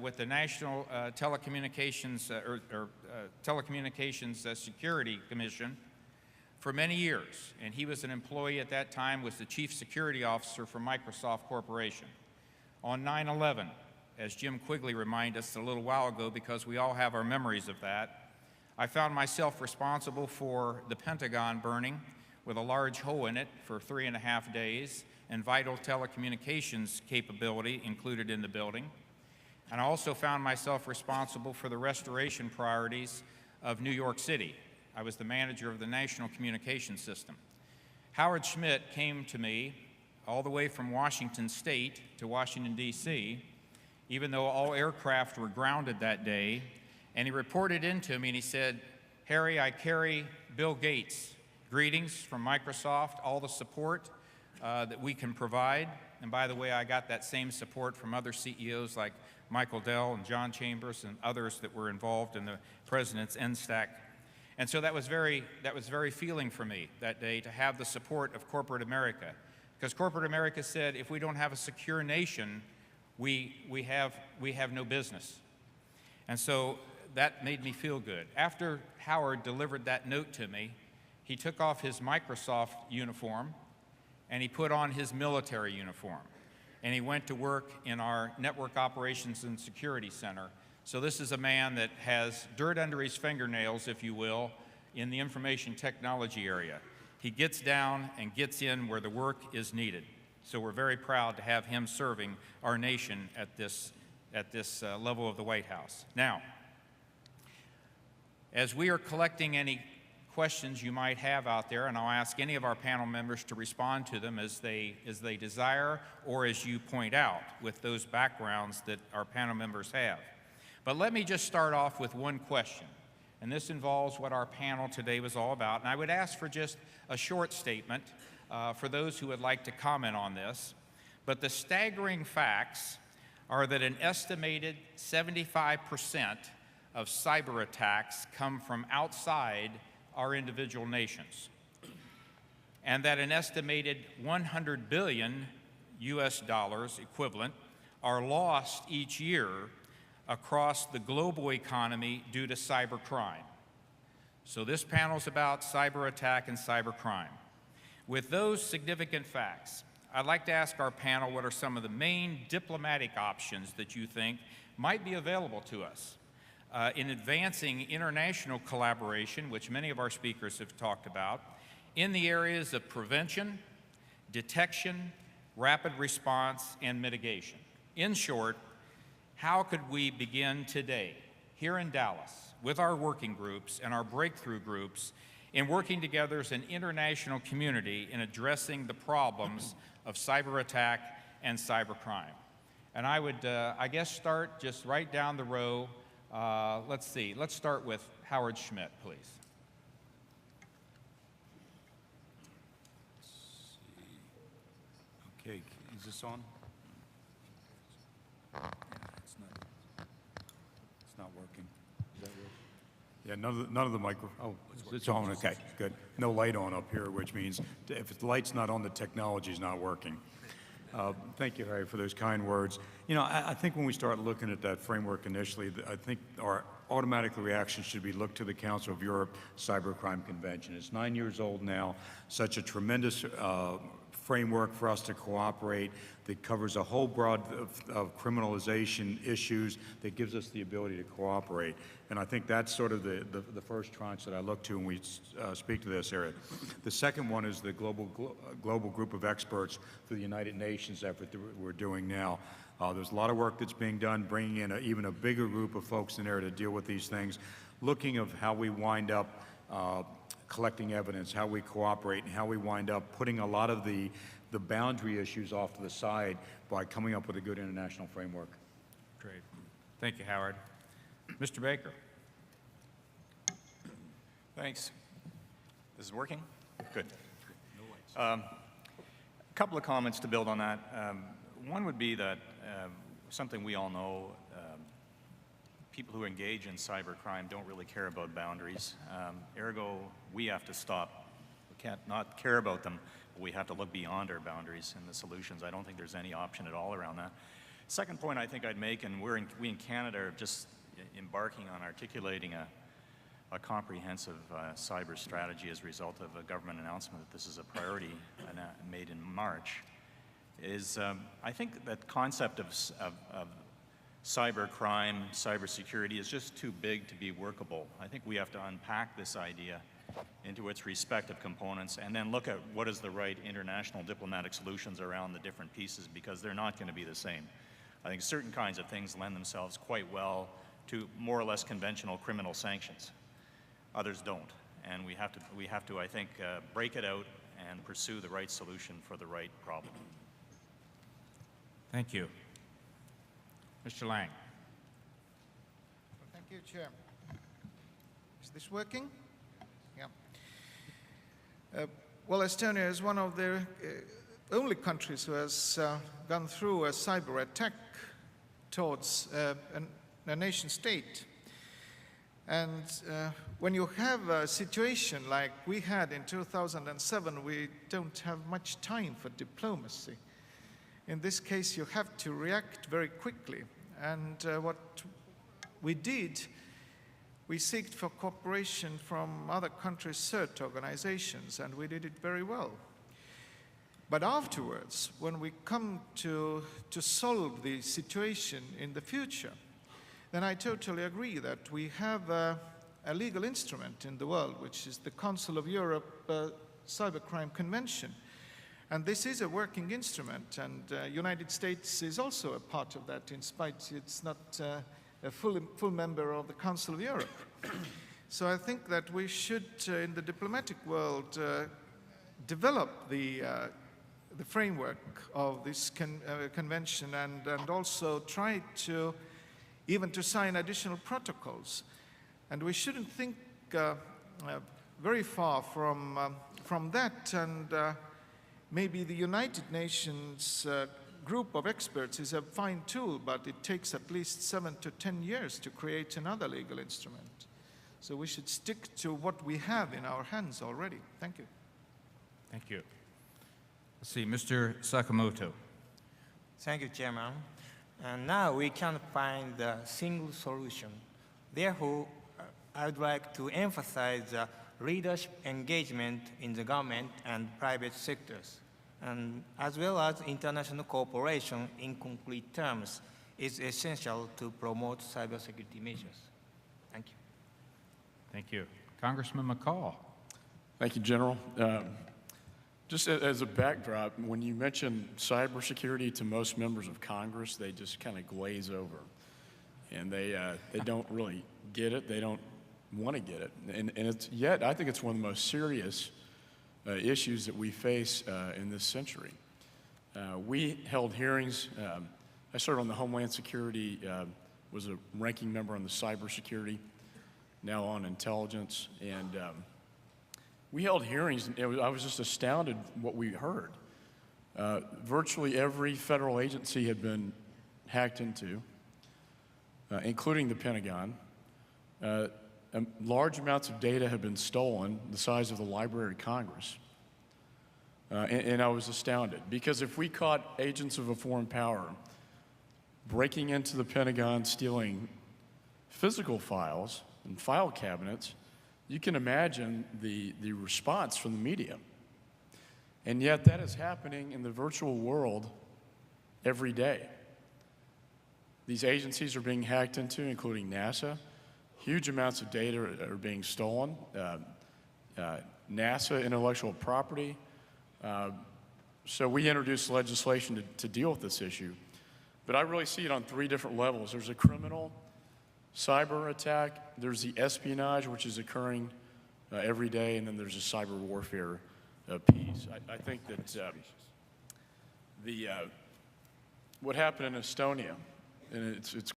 with the National Telecommunications Security Commission for many years, and he was an employee at that time, was the Chief Security Officer for Microsoft Corporation. On 9/11, as Jim Quigley reminded us a little while ago, because we all have our memories of that, I found myself responsible for the Pentagon burning with a large hole in it for 3.5 days, and vital telecommunications capability included in the building. And I also found myself responsible for the restoration priorities of New York City. I was the manager of the National Communications System. Howard Schmidt came to me all the way from Washington State to Washington, D.C., even though all aircraft were grounded that day, and he reported in to me and he said, "Harry, I carry Bill Gates' greetings from Microsoft, all the support that we can provide." And by the way, I got that same support from other CEOs like Michael Dell and John Chambers and others that were involved in the president's NSTAC. And so that was very feeling for me that day to have the support of corporate America, because corporate America said, if we don't have a secure nation, we have no business. And so that made me feel good. After Howard delivered that note to me, he took off his Microsoft uniform and he put on his military uniform, and he went to work in our Network Operations and Security Center. So this is a man that has dirt under his fingernails, if you will, in the information technology area. He gets down and gets in where the work is needed. So we're very proud to have him serving our nation at this level of the White House. Now, as we are collecting any questions you might have out there, and I'll ask any of our panel members to respond to them as they desire, or as you point out with those backgrounds that our panel members have. But let me just start off with one question, and this involves what our panel today was all about, and I would ask for just a short statement for those who would like to comment on this. But the staggering facts are that an estimated 75% of cyber attacks come from outside our individual nations, and that an estimated 100 billion US dollars equivalent are lost each year across the global economy due to cybercrime. So this panel is about cyber attack and cybercrime. With those significant facts, I'd like to ask our panel what are some of the main diplomatic options that you think might be available to us in advancing international collaboration, which many of our speakers have talked about, in the areas of prevention, detection, rapid response, and mitigation. In short, how could we begin today, here in Dallas, with our working groups and our breakthrough groups, in working together as an international community in addressing the problems of cyber attack and cybercrime? And I would, I guess, start just right down the row. Let's see. Let's start with Howard Schmidt, please. Okay, is this on? It's not working. Is that working? Yeah, none of the micro. Oh, it's on. Okay, good. No light on up here, which means if the light's not on, the technology's not working. Thank you, Harry, for those kind words. You know, I think when we start looking at that framework initially, I think our automatic reaction should be look to the Council of Europe Cybercrime Convention. It's 9 years old now, such a tremendous framework for us to cooperate that covers a whole broad of criminalization issues that gives us the ability to cooperate. And I think that's sort of the first tranche that I look to when we speak to this area. The second one is the global group of experts for the United Nations effort that we're doing now. There's a lot of work that's being done, bringing in even a bigger group of folks in there to deal with these things, looking of how we wind up collecting evidence, how we cooperate, and how we wind up putting a lot of the boundary issues off to the side by coming up with a good international framework. Great. Thank you, Howard. Mr. Baker. Thanks. This is working? Good. A couple of comments to build on that. One would be that something we all know, people who engage in cybercrime don't really care about boundaries. Ergo, we have to stop. We can't not care about them, but we have to look beyond our boundaries and the solutions. I don't think there's any option at all around that. Second point I think I'd make, and we in Canada are just embarking on articulating a comprehensive cyber strategy as a result of a government announcement that this is a priority made in March, is I think that concept of cyber crime, cyber security is just too big to be workable. I think we have to unpack this idea into its respective components and then look at what is the right international diplomatic solutions around the different pieces, because they're not going to be the same. I think certain kinds of things lend themselves quite well to more or less conventional criminal sanctions. Others don't. And we have to, I think, break it out and pursue the right solution for the right problem. Thank you. Mr. Lang. Thank you, Chair. Is this working? Yeah. Well, Estonia is one of the only countries who has gone through a cyber attack towards a nation state. And when you have a situation like we had in 2007, we don't have much time for diplomacy. In this case, you have to react very quickly. And what we did, we sought for cooperation from other countries' CERT organizations, and we did it very well. But afterwards, when we come to solve the situation in the future, then I totally agree that we have a legal instrument in the world, which is the Council of Europe Cybercrime Convention. And this is a working instrument, and United States is also a part of that, in spite it's not a full member of the Council of Europe. So I think that we should, in the diplomatic world, develop the framework of this convention and also try to even to sign additional protocols. And we shouldn't think very far from that, and maybe the United Nations group of experts is a fine tool, but it takes at least 7 to 10 years to create another legal instrument. So we should stick to what we have in our hands already. Thank you. Thank you. Let's see, Mr. Sakamoto. Thank you, Chairman. And now we can't find a single solution. Therefore, I would like to emphasize the leadership engagement in the government and private sectors, and as well as international cooperation in concrete terms is essential to promote cybersecurity measures. Thank you. Thank you. Congressman McCall. Thank you, General. Just as a backdrop, when you mention cybersecurity to most members of Congress, they just kind of glaze over. And they don't really get it. They don't want to get it. And yet, I think it's one of the most serious issues that we face in this century. We held hearings. I served on the Homeland Security, was a ranking member on the cybersecurity, now on intelligence. And we held hearings, and I was just astounded what we heard. Virtually every federal agency had been hacked into, including the Pentagon. Large amounts of data have been stolen, the size of the Library of Congress. And I was astounded, because if we caught agents of a foreign power breaking into the Pentagon, stealing physical files and file cabinets, you can imagine the response from the media. And yet that is happening in the virtual world every day. These agencies are being hacked into, including NASA. Huge amounts of data are being stolen. NASA intellectual property. So we introduced legislation to deal with this issue. But I really see it on 3 different levels. There's a criminal cyber attack, there's the espionage, which is occurring every day, and then there's a cyber warfare piece. I think that what happened in Estonia, and it's